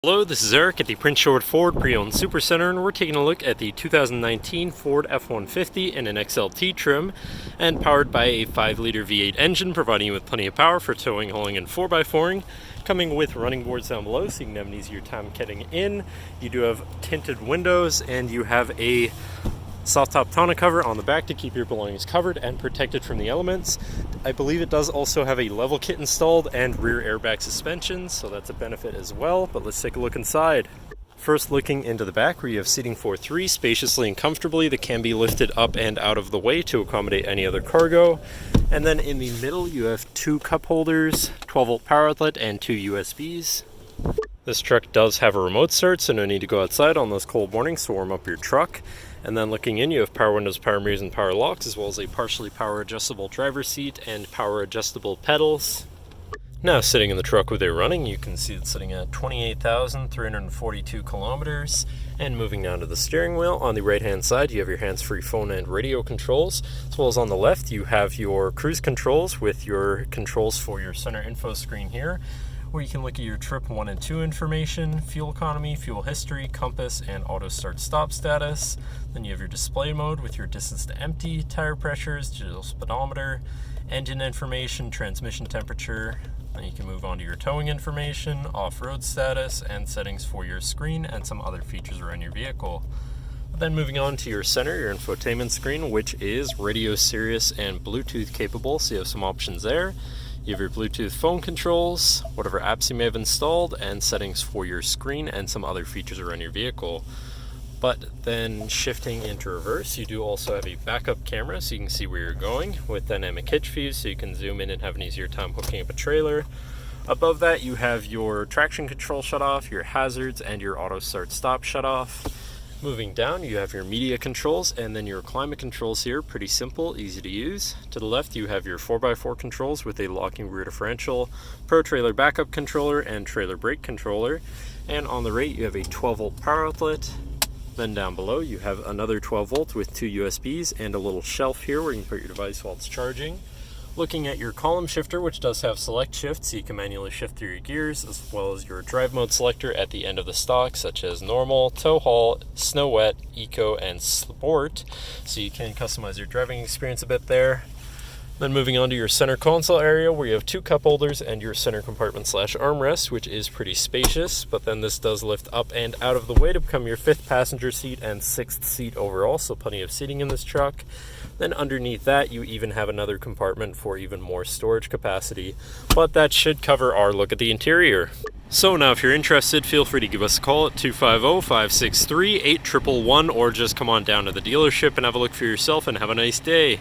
Hello, this is Eric at the Prince George Ford Pre-Owned Supercenter, and we're taking a look at the 2019 Ford F-150 in an XLT trim and powered by a 5-liter V8 engine, providing you with plenty of power for towing, hauling, and 4x4ing. Coming with running boards down below so you can have an easier time getting in. You do have tinted windows, and you have a soft top tonneau cover on the back to keep your belongings covered and protected from the elements. I believe it does also have a level kit installed and rear airbag suspension, so that's a benefit as well. But let's take a look inside. First, looking into the back, where you have seating for 3 spaciously and comfortably that can be lifted up and out of the way to accommodate any other cargo. And then in the middle you have 2 cup holders, 12-volt power outlet, and 2 USBs. This truck does have a remote start, so no need to go outside on those cold mornings to warm up your truck. And then looking in, you have power windows, power mirrors, and power locks, as well as a partially power adjustable driver's seat and power adjustable pedals. Now sitting in the truck with it running, you can see it's sitting at 28,342 kilometers. And moving down to the steering wheel, on the right hand side you have your hands-free phone and radio controls, as well as on the left you have your cruise controls with your controls for your center info screen here, where you can look at your trip 1 and 2 information, fuel economy, fuel history, compass, and auto start stop status. Then you have your display mode with your distance to empty, tire pressures, digital speedometer, engine information, transmission temperature. Then you can move on to your towing information, off-road status, and settings for your screen and some other features around your vehicle. Then moving on to your center, your infotainment screen, which is radio, Sirius, and Bluetooth capable, so you have some options there. You have your Bluetooth phone controls, whatever apps you may have installed, and settings for your screen and some other features around your vehicle. But then shifting into reverse, you do also have a backup camera so you can see where you're going with dynamic hitch views, so you can zoom in and have an easier time hooking up a trailer. Above that you have your traction control shut off, your hazards, and your auto start stop shut off. Moving down, you have your media controls and then your climate controls here. Pretty simple, easy to use. To the left, you have your 4x4 controls with a locking rear differential, Pro Trailer backup controller, and trailer brake controller. And on the right, you have a 12-volt power outlet. Then down below, you have another 12-volt with 2 USBs and a little shelf here where you can put your device while it's charging. Looking at your column shifter, which does have select shift, so you can manually shift through your gears, as well as your drive mode selector at the end of the stock, such as normal, tow haul, snow wet, eco, and sport, so you can customize your driving experience a bit there. Then moving on to your center console area, where you have 2 cup holders and your center compartment / armrest, which is pretty spacious, but then this does lift up and out of the way to become your 5th passenger seat and 6th seat overall, so plenty of seating in this truck. Then underneath that, you even have another compartment for even more storage capacity, but that should cover our look at the interior. So now if you're interested, feel free to give us a call at 250-563-8111, or just come on down to the dealership and have a look for yourself, and have a nice day.